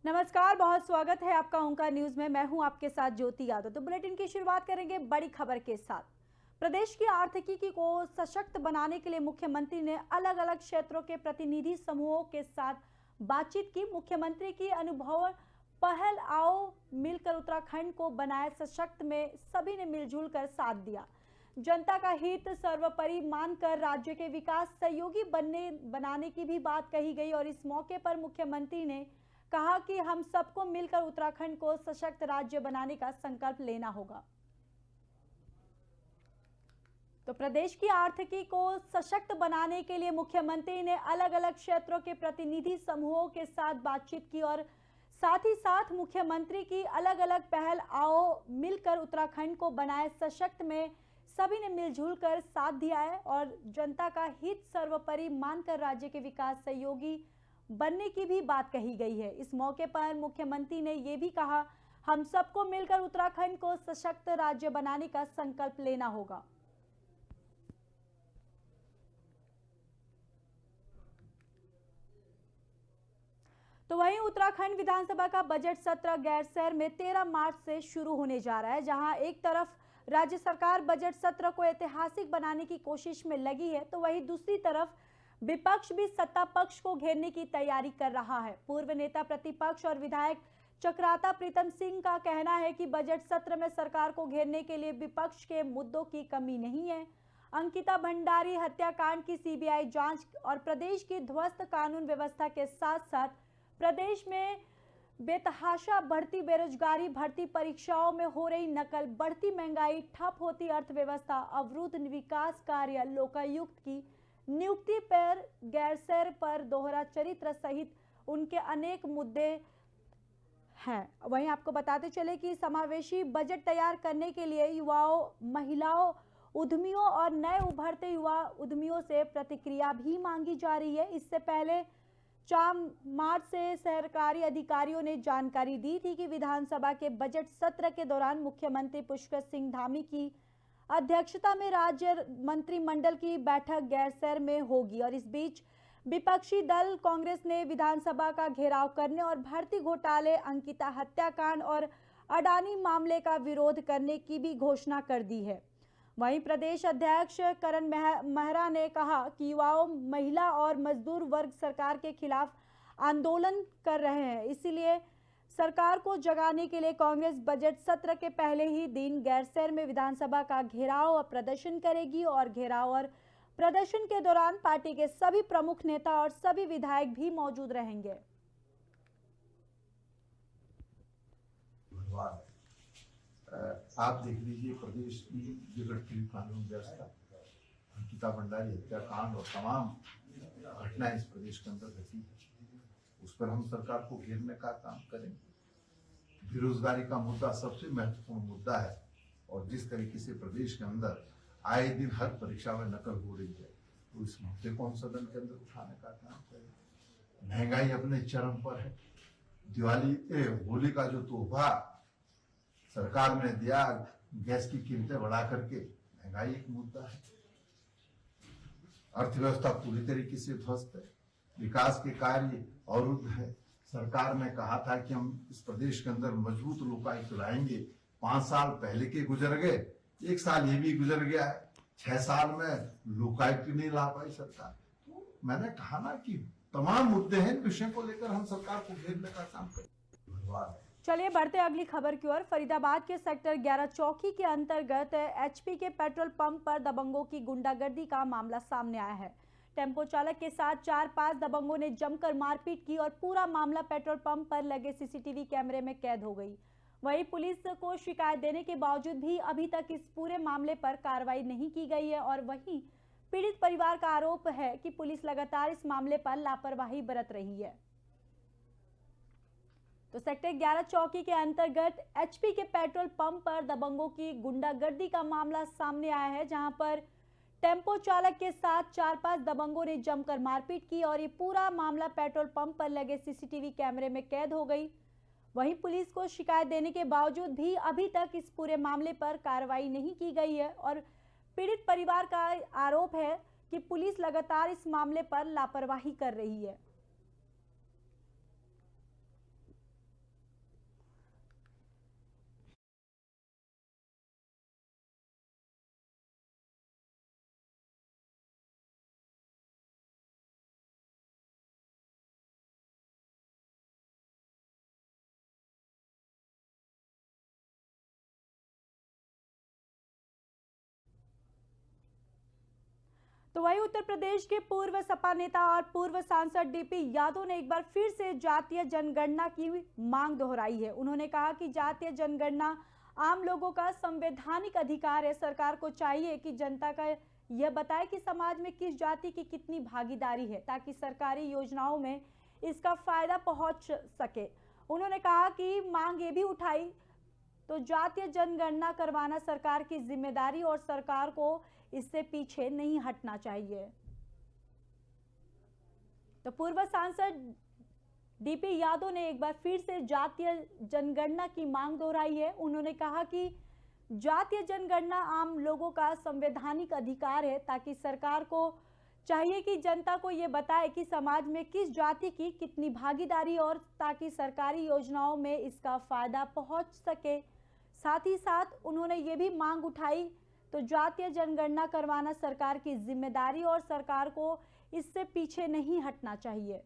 नमस्कार, बहुत स्वागत है आपका ओंकार न्यूज में। मैं हूं आपके साथ ज्योति यादव। तो बुलेटिन की शुरुआत करेंगे बड़ी खबर के साथ। प्रदेश की आर्थिकी को सशक्त बनाने के लिए मुख्यमंत्री ने अलग अलग क्षेत्रों के प्रतिनिधि समूहों के साथ बातचीत की। मुख्यमंत्री की अनुभव पहल आओ मिलकर उत्तराखंड को बनाए सशक्त में सभी ने मिलजुल कर साथ दिया। जनता का हित सर्वोपरि मानकर राज्य के विकास सहयोगी बनाने की भी बात कही गई और इस मौके पर मुख्यमंत्री ने कहा कि हम सबको मिलकर उत्तराखंड को सशक्त राज्य बनाने का संकल्प लेना होगा। तो प्रदेश की आर्थिकी को सशक्त बनाने के लिए मुख्यमंत्री ने अलग अलग क्षेत्रों के प्रतिनिधि समूहों के साथ बातचीत की और साथ ही साथ मुख्यमंत्री की अलग अलग पहल आओ मिलकर उत्तराखंड को बनाए सशक्त में सभी ने मिलजुल कर साथ दिया है और जनता का हित सर्वोपरि मानकर राज्य के विकास सहयोगी बनने की भी बात कही गई है। इस मौके पर मुख्यमंत्री ने यह भी कहा, हम सबको मिलकर उत्तराखंड को सशक्त राज्य बनाने का संकल्प लेना होगा। तो वहीं उत्तराखंड विधानसभा का बजट सत्र गैरसैंण में 13 मार्च से शुरू होने जा रहा है। जहां एक तरफ राज्य सरकार बजट सत्र को ऐतिहासिक बनाने की कोशिश में लगी है, तो वहीं दूसरी तरफ विपक्ष भी सत्ता पक्ष को घेरने की तैयारी कर रहा है। पूर्व नेता प्रतिपक्ष और विधायक चक्राता प्रीतम सिंह का कहना है कि बजट सत्र में सरकार को घेरने के लिए विपक्ष के मुद्दों की कमी नहीं है। अंकिता भंडारी हत्याकांड की सीबीआई जांच और प्रदेश की ध्वस्त कानून व्यवस्था के साथ साथ प्रदेश में बेतहाशा बढ़ती बेरोजगारी, भर्ती परीक्षाओं में हो रही नकल, बढ़ती महंगाई, ठप होती अर्थव्यवस्था, अवरुद्ध विकास कार्य, लोकायुक्त की नियुक्ति पर गैरसैंण पर दोहरा चरित्र सहित उनके अनेक मुद्दे हैं। वहीं आपको बताते चले कि समावेशी बजट तैयार करने के लिए युवाओं, महिलाओं, उद्यमियों और नए उभरते युवा उद्यमियों से प्रतिक्रिया भी मांगी जा रही है। इससे पहले 4 मार्च से सरकारी अधिकारियों ने जानकारी दी थी कि विधानसभा के बजट सत्र के दौरान मुख्यमंत्री पुष्कर सिंह धामी की अध्यक्षता में राज्य मंत्रिमंडल की बैठक गैरसैंण में होगी और इस बीच विपक्षी दल कांग्रेस ने विधानसभा का घेराव करने और भर्ती घोटाले, अंकिता हत्याकांड और अडानी मामले का विरोध करने की भी घोषणा कर दी है। वहीं प्रदेश अध्यक्ष करण मेहरा ने कहा कि युवाओं, महिला और मजदूर वर्ग सरकार के खिलाफ आंदोलन कर रहे हैं, इसीलिए सरकार को जगाने के लिए कांग्रेस बजट सत्र के पहले ही दिन गैरसैंण में विधानसभा का घेराव और प्रदर्शन करेगी और घेराव और प्रदर्शन के दौरान पार्टी के सभी प्रमुख नेता और सभी विधायक भी मौजूद रहेंगे। आप देख लीजिए प्रदेश की बिगड़ती कानून व्यवस्था, अंकिता भंडारी हत्याकांड और तमाम घटनाएं इस प्रदेश के अंदर घटी है, उस पर हम सरकार को घेरने का काम करेंगे। बेरोजगारी का मुद्दा सबसे महत्वपूर्ण मुद्दा है और जिस तरीके से प्रदेश के अंदर आए दिन हर परीक्षा में नकल हो रही है, तो इस मुद्दे को हम सदन के अंदर उठाने का काम करेंगे। महंगाई अपने चरम पर है। होली का जो तोहफा सरकार ने दिया, गैस की कीमतें बढ़ा करके, महंगाई एक मुद्दा है। अर्थव्यवस्था पूरी तरीके से ध्वस्त है, विकास के कार्य अवरुद्ध है। सरकार ने कहा था कि हम इस प्रदेश के अंदर मजबूत लोकायुक्त लाएंगे, 5 साल पहले के गुजर गए, 1 साल ये भी गुजर गया है, 6 साल में लोकायुक्त नहीं ला पाई सरकार। तो मैंने कहा ना कि तमाम मुद्दे हैं, विषय को लेकर हम सरकार को घेरने का काम करें। चलिए बढ़ते अगली खबर की ओर। फरीदाबाद के सेक्टर 11 चौकी के अंतर्गत एचपी के पेट्रोल पंप पर दबंगों की गुंडागर्दी का मामला सामने आया है। टेम्पो चालक के साथ 4-5 दबंगों ने जमकर मारपीट की और पूरा मामला पेट्रोल पंप पर लगे सीसीटीवी कैमरे में कैद हो गई। वहीं पुलिस को शिकायत देने के बावजूद भी अभी तक इस पूरे मामले पर कार्रवाई नहीं की गई है और वहीं पीड़ित परिवार का आरोप है कि पुलिस लगातार इस मामले पर लापरवाही बरत रही है। तो सेक्टर 11 चौकी के अंतर्गत एचपी के पेट्रोल पंप पर दबंगों की गुंडागर्दी का मामला सामने आया है, जहां पर टेम्पो चालक के साथ 4-5 दबंगों ने जमकर मारपीट की और ये पूरा मामला पेट्रोल पंप पर लगे सीसीटीवी कैमरे में कैद हो गई। वहीं पुलिस को शिकायत देने के बावजूद भी अभी तक इस पूरे मामले पर कार्रवाई नहीं की गई है और पीड़ित परिवार का आरोप है कि पुलिस लगातार इस मामले पर लापरवाही कर रही है। तो वहीं उत्तर प्रदेश के पूर्व सपा नेता और पूर्व सांसद डीपी यादव ने एक बार फिर से जातीय जनगणना की मांग दोहराई है। उन्होंने कहा कि जातीय जनगणना आम लोगों का संवैधानिक अधिकार है। सरकार को चाहिए कि जनता का यह बताए कि समाज में किस जाति की कितनी भागीदारी है, ताकि सरकारी योजनाओं में इसका फायदा पहुंच सके। उन्होंने कहा कि मांग ये भी उठाई तो जातीय जनगणना करवाना सरकार की जिम्मेदारी और सरकार को इससे पीछे नहीं हटना चाहिए। तो पूर्व सांसद डीपी यादव ने एक बार फिर से जातीय जनगणना की मांग दोहराई है। उन्होंने कहा कि जातीय जनगणना आम लोगों का संवैधानिक अधिकार है, ताकि सरकार को चाहिए कि जनता को ये बताए कि समाज में किस जाति की कितनी भागीदारी और ताकि सरकारी योजनाओं में इसका फायदा पहुंच सके। साथ ही साथ उन्होंने ये भी मांग उठाई तो जातीय जनगणना करवाना सरकार की जिम्मेदारी और सरकार को इससे पीछे नहीं हटना चाहिए।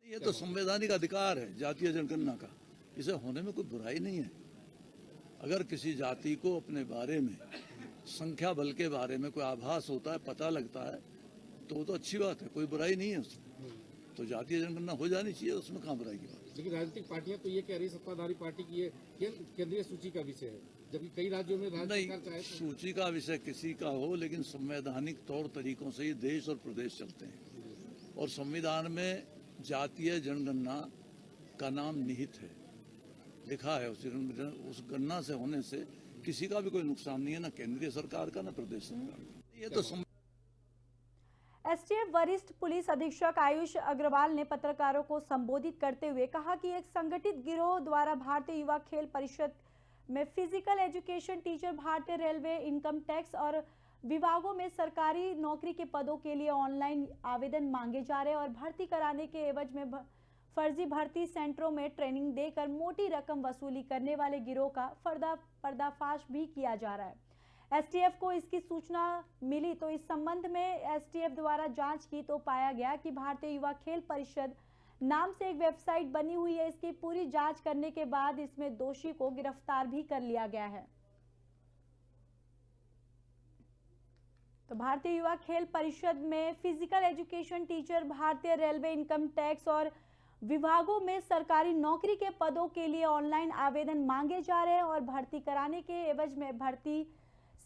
ये तो संवैधानिक अधिकार है जातीय जनगणना का, इसे होने में कोई बुराई नहीं है। अगर किसी जाति को अपने बारे में, संख्या बल के बारे में कोई आभास होता है, पता लगता है, तो वो तो अच्छी बात है, कोई बुराई नहीं है उसमें। तो जातीय जनगणना हो जानी चाहिए, उसमें कहाँ बुराई की बात। लेकिन राजनीतिक पार्टियां तो ये कह रही, सत्ताधारी पार्टी की ये केंद्रीय सूची का विषय है, जबकि कई राज्यों में राज्य सरकार चाहे तो सूची का विषय किसी का हो, लेकिन संवैधानिक तौर तरीकों से ही देश और प्रदेश चलते हैं। और संविधान में जातीय जनगणना का नाम निहित है, लिखा है। उस गणना से होने से किसी का भी कोई नुकसान नहीं है, ना केंद्रीय सरकार का, ना प्रदेश सरकार का। ये तो एसटीएफ वरिष्ठ पुलिस अधीक्षक आयुष अग्रवाल ने पत्रकारों को संबोधित करते हुए कहा कि एक संगठित गिरोह द्वारा भारतीय युवा खेल परिषद में फिजिकल एजुकेशन टीचर, भारतीय रेलवे, इनकम टैक्स और विभागों में सरकारी नौकरी के पदों के लिए ऑनलाइन आवेदन मांगे जा रहे हैं और भर्ती कराने के एवज में फर्जी भर्ती सेंटरों में ट्रेनिंग देकर मोटी रकम वसूली करने वाले गिरोह का पर्दाफाश भी किया जा रहा है। एसटीएफ को इसकी सूचना मिली तो इस संबंध में एसटीएफ द्वारा जांच की तो पाया गया कि भारतीय युवा खेल परिषद नाम से एक वेबसाइट बनी हुई है। इसकी पूरी जांच करने के बाद इसमें दोषी को गिरफ्तार भी कर लिया गया है। तो भारतीय युवा खेल परिषद में फिजिकल एजुकेशन टीचर, भारतीय रेलवे, इनकम टैक्स और विभागों में सरकारी नौकरी के पदों के लिए ऑनलाइन आवेदन मांगे जा रहे हैं और भर्ती कराने के एवज में भर्ती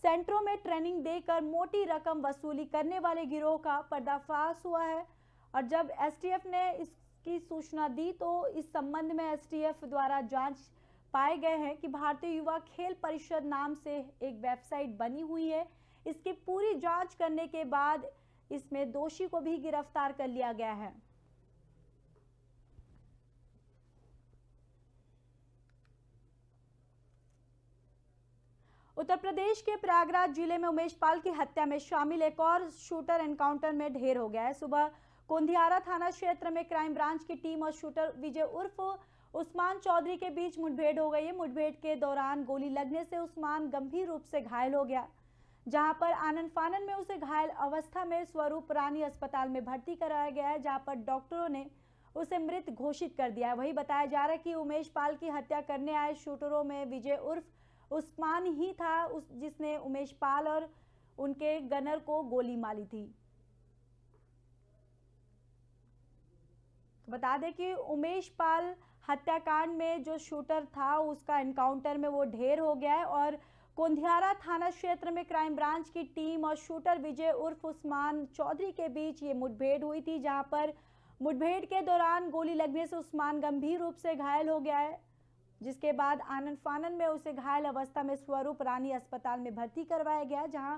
सेंटरों में ट्रेनिंग देकर मोटी रकम वसूली करने वाले गिरोह का पर्दाफाश हुआ है। और जब एसटीएफ ने इसकी सूचना दी तो इस संबंध में एसटीएफ द्वारा जांच पाए गए हैं कि भारतीय युवा खेल परिषद नाम से एक वेबसाइट बनी हुई है। इसकी पूरी जांच करने के बाद इसमें दोषी को भी गिरफ्तार कर लिया गया है। उत्तर प्रदेश के प्रयागराज जिले में उमेश पाल की हत्या में शामिल एक और शूटर एनकाउंटर में ढेर हो गया है। सुबह कोंधियारा थाना क्षेत्र में क्राइम ब्रांच की टीम और शूटर विजय उर्फ उस्मान चौधरी के बीच मुठभेड़ हो गई है। मुठभेड़ के दौरान गोली लगने से उस्मान गंभीर रूप से घायल हो गया, जहां पर आनन फानन में उसे घायल अवस्था में स्वरूप रानी अस्पताल में भर्ती कराया गया है, जहां पर डॉक्टरों ने उसे मृत घोषित कर दिया है। वही बताया जा रहा है कि उमेश पाल की हत्या करने आए शूटरों में विजय उर्फ उस्मान ही था, जिसने उमेश पाल और उनके गनर को गोली मारी थी। तो बता दें कि उमेश पाल हत्याकांड में जो शूटर था उसका एनकाउंटर में वो ढेर हो गया है और कोंधियारा थाना क्षेत्र में क्राइम ब्रांच की टीम और शूटर विजय उर्फ उस्मान चौधरी के बीच ये मुठभेड़ हुई थी, जहां पर मुठभेड़ के दौरान गोली लगने से उस्मान गंभीर रूप से घायल हो गया है, जिसके बाद आनन फानन में उसे घायल अवस्था में स्वरूप रानी अस्पताल में भर्ती करवाया गया, जहां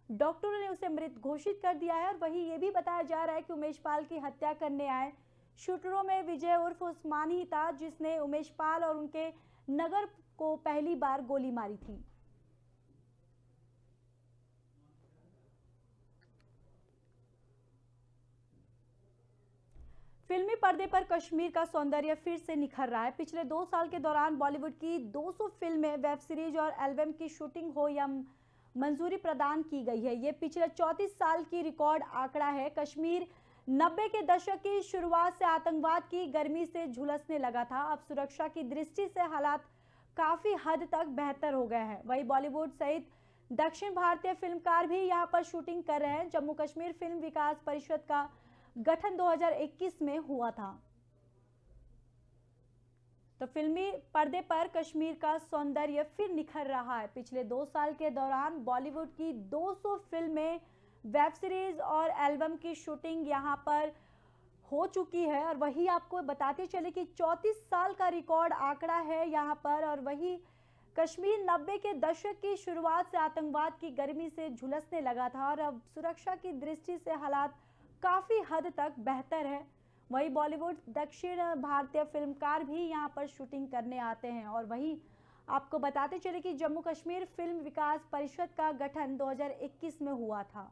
डॉक्टरों ने उसे मृत घोषित कर दिया है। और वहीं ये भी बताया जा रहा है कि उमेश पाल की हत्या करने आए शूटरों में विजय उर्फ उस्मान ही था, जिसने उमेश पाल और उनके नगर को पहली बार गोली मारी थी। फिल्मी पर्दे पर कश्मीर का सौंदर्य फिर से निखर रहा है। पिछले 2 साल के दौरान बॉलीवुड की 200 फिल्में, वेब सीरीज और एल्बम की शूटिंग हो या मंजूरी प्रदान की गई है। ये पिछले 34 साल की रिकॉर्ड आंकड़ा है। कश्मीर 90 के दशक की शुरुआत से आतंकवाद की गर्मी से झुलसने लगा था। अब सुरक्षा की दृष्टि से हालात काफी हद तक बेहतर हो गए हैं। वहीं बॉलीवुड सहित दक्षिण भारतीय फिल्मकार भी यहां पर शूटिंग कर रहे हैं। जम्मू कश्मीर फिल्म विकास परिषद का गठन 2021 में हुआ था। तो फिल्मी पर्दे पर कश्मीर का सौंदर्य फिर निखर रहा है। पिछले 2 साल के दौरान बॉलीवुड की 200 फिल्में, वेब सीरीज और एल्बम की शूटिंग यहां पर हो चुकी है। और वही आपको बताते चले कि 34 साल का रिकॉर्ड आंकड़ा है यहां पर। और वही कश्मीर 90 के दशक की शुरुआत से आतंकवाद की गर्मी से झुलसने लगा था और अब सुरक्षा की दृष्टि से हालात काफी हद तक बेहतर है। वही बॉलीवुड दक्षिण भारतीय फिल्मकार भी यहां पर शूटिंग करने आते हैं। और वही आपको बताते चले कि जम्मू कश्मीर फिल्म विकास परिषद का गठन 2021 में हुआ था।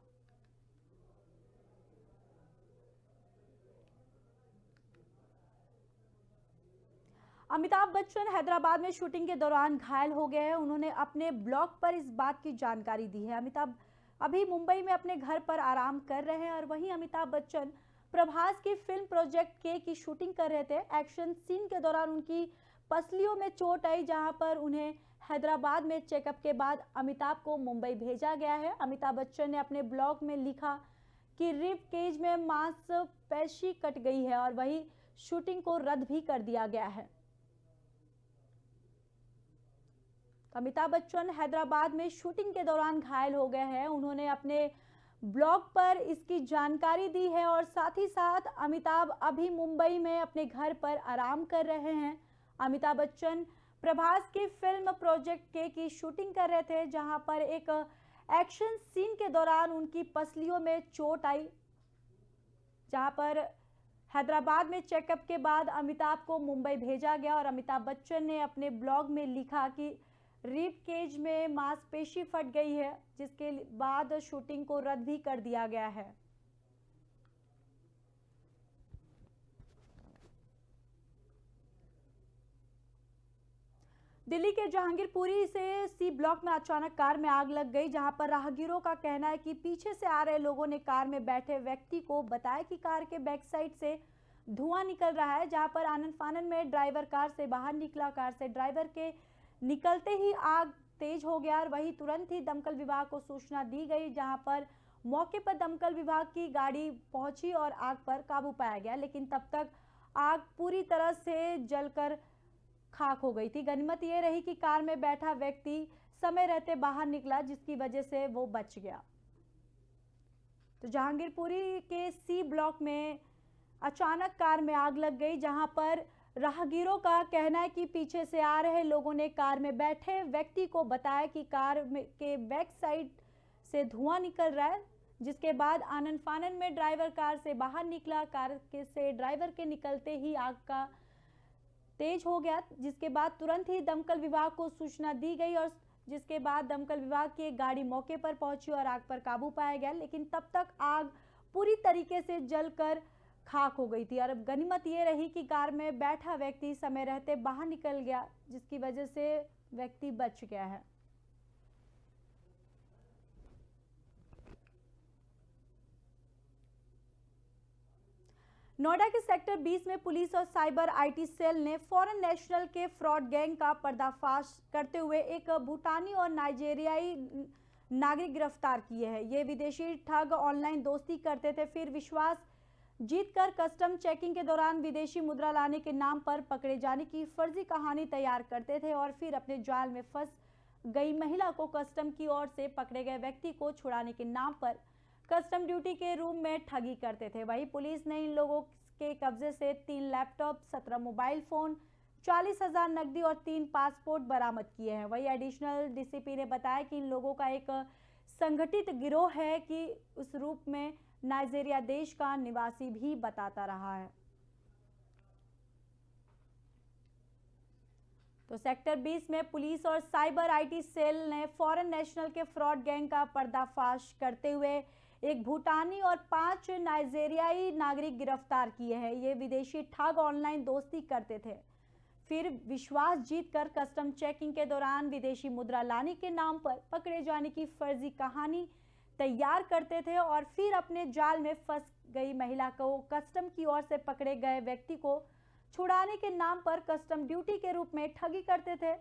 अमिताभ बच्चन हैदराबाद में शूटिंग के दौरान घायल हो गए हैं। उन्होंने अपने ब्लॉग पर इस बात की जानकारी दी है। अमिताभ अभी मुंबई में अपने घर पर आराम कर रहे हैं। और वहीं अमिताभ बच्चन प्रभास की फिल्म प्रोजेक्ट के की शूटिंग कर रहे थे। एक्शन सीन के दौरान उनकी पसलियों में चोट आई, जहां पर उन्हें हैदराबाद में चेकअप के बाद अमिताभ को मुंबई भेजा गया है। अमिताभ बच्चन ने अपने ब्लॉग में लिखा कि रिब केज में मांसपेशी कट गई है और वही शूटिंग को रद्द भी कर दिया गया है। अमिताभ बच्चन हैदराबाद में शूटिंग के दौरान घायल हो गए हैं। उन्होंने अपने ब्लॉग पर इसकी जानकारी दी है और साथ ही साथ अमिताभ अभी मुंबई में अपने घर पर आराम कर रहे हैं। अमिताभ बच्चन प्रभास की फिल्म प्रोजेक्ट के की शूटिंग कर रहे थे, जहां पर एक एक्शन सीन के दौरान उनकी पसलियों में चोट आई, जहां पर हैदराबाद में चेकअप के बाद अमिताभ को मुंबई भेजा गया। और अमिताभ बच्चन ने अपने ब्लॉग में लिखा कि रिब केज में मांसपेशी फट गई है, जिसके बाद शूटिंग को रद्द भी कर दिया गया है। दिल्ली के जहांगीरपुरी से सी ब्लॉक में अचानक कार में आग लग गई, जहां पर राहगीरों का कहना है कि पीछे से आ रहे लोगों ने कार में बैठे व्यक्ति को बताया कि कार के बैक साइड से धुआं निकल रहा है। जहां पर आनन फानन में ड्राइवर कार से बाहर निकला। कार से ड्राइवर के निकलते ही आग तेज हो गया और वही तुरंत ही दमकल विभाग को सूचना दी गई, जहां पर मौके पर दमकल विभाग की गाड़ी पहुंची और आग पर काबू पाया गया। लेकिन तब तक आग पूरी तरह से जलकर खाक हो गई थी। गनीमत ये रही कि कार में बैठा व्यक्ति समय रहते बाहर निकला, जिसकी वजह से वो बच गया। तो जहांगीरपुरी के सी ब्लॉक में अचानक कार में आग लग गई, जहां पर राहगीरों का कहना है कि पीछे से आ रहे लोगों ने कार में बैठे व्यक्ति को बताया कि कार के बैक साइड से धुआं निकल रहा है, जिसके बाद आनन फानन में ड्राइवर कार से बाहर निकला। कार के से ड्राइवर के निकलते ही आग का तेज हो गया, जिसके बाद तुरंत ही दमकल विभाग को सूचना दी गई और जिसके बाद दमकल विभाग की एक गाड़ी मौके पर पहुंची और आग पर काबू पाया गया। लेकिन तब तक आग पूरी तरीके से जलकर खाक हो गई थी। और अब गनीमत ये रही कि कार में बैठा व्यक्ति समय रहते बाहर निकल गया, जिसकी वजह से व्यक्ति बच गया है। नोएडा के सेक्टर 20 में पुलिस और साइबर आईटी सेल ने फॉरेन नेशनल के फ्रॉड गैंग का पर्दाफाश करते हुए एक भूटानी और नाइजीरियाई नागरिक गिरफ्तार किए हैं। ये विदेशी ठग ऑनलाइन दोस्ती करते थे, फिर विश्वास जीतकर कस्टम चेकिंग के दौरान विदेशी मुद्रा लाने के नाम पर पकड़े जाने की फर्जी कहानी तैयार करते थे और फिर अपने जाल में फंस गई महिला को कस्टम की ओर से पकड़े गए व्यक्ति को छुड़ाने के नाम पर कस्टम ड्यूटी के रूम में ठगी करते थे। वहीं पुलिस ने इन लोगों के कब्जे से 3 लैपटॉप, 17 मोबाइल फोन, 40,000 नकदी और 3 पासपोर्ट बरामद किए हैं। वहीं एडिशनल डीसीपी ने बताया कि इन लोगों का एक संगठित गिरोह है कि उस रूप में नाइजीरिया देश का निवासी भी बताता रहा है। तो सेक्टर 20 में पुलिस और साइबर आईटी सेल ने फॉरेन नेशनल के फ्रॉड गैंग का पर्दाफाश करते हुए एक भूटानी और 5 नाइजीरियाई नागरिक गिरफ्तार किए हैं। ये विदेशी ठग ऑनलाइन दोस्ती करते थे, फिर विश्वास जीतकर कस्टम चेकिंग के दौरान विदेशी मुद्रा लाने के नाम पर पकड़े जाने की फर्जी कहानी तैयार करते थे और फिर अपने जाल में फंस गई महिला को कस्टम की ओर से पकड़े गए व्यक्ति को छुड़ाने के नाम पर कस्टम ड्यूटी के रूप में ठगी करते थे।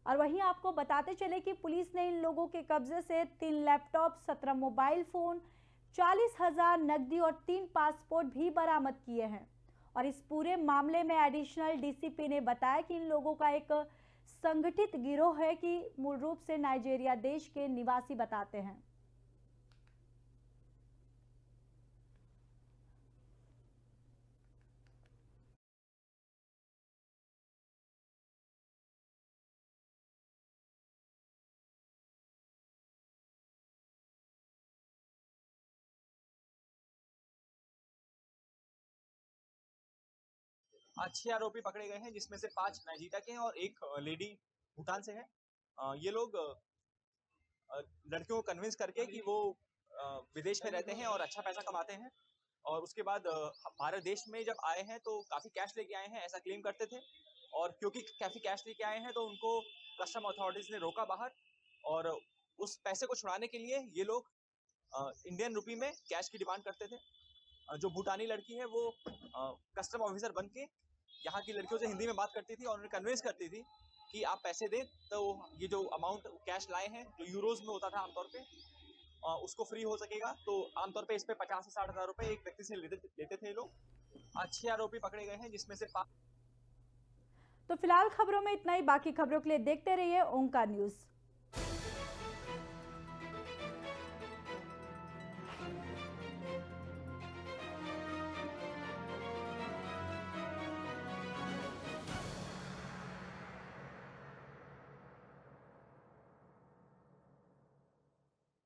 और वहीं आपको बताते चले कि पुलिस ने इन लोगों के कब्जे से 3 लैपटॉप, 17 मोबाइल फोन, 40,000 नकदी और 3 पासपोर्ट भी बरामद किए हैं। और इस पूरे मामले में एडिशनल डीसीपी ने बताया कि इन लोगों का एक संगठित गिरोह है कि मूल रूप से नाइजीरिया देश के निवासी बताते हैं। आज 6 आरोपी पकड़े गए हैं, जिसमें से 5 नाइजीरिया के हैं और एक लेडी भूटान से है। ये लोग लड़कियों को कन्विंस करके कि वो विदेश में रहते हैं और अच्छा पैसा कमाते हैं, और उसके बाद भारत देश में जब आए हैं तो काफी कैश लेके आए हैं, ऐसा क्लेम करते थे। और क्योंकि काफी कैश लेके आए हैं तो उनको कस्टम अथॉरिटीज ने रोका बाहर, और उस पैसे को छुड़ाने के लिए ये लोग इंडियन रुपी में कैश की डिमांड करते थे। जो भूटानी लड़की है वो कस्टम ऑफिसर बन के यहाँ की लड़कियों से हिंदी में बात करती थी और उन्हें कन्विंस करती थी कि आप पैसे दें तो ये जो अमाउंट कैश लाए हैं, जो यूरोज में होता था आमतौर पे, उसको फ्री हो सकेगा। तो आमतौर पे इस पे 50 से 60 हजार रुपए एक व्यक्ति से लेते थे लोग। आज 6 आरोपी पकड़े गए हैं, जिसमें से 5। तो फिलहाल खबरों में इतना ही। बाकी खबरों के लिए देखते रहिए ओंकार न्यूज।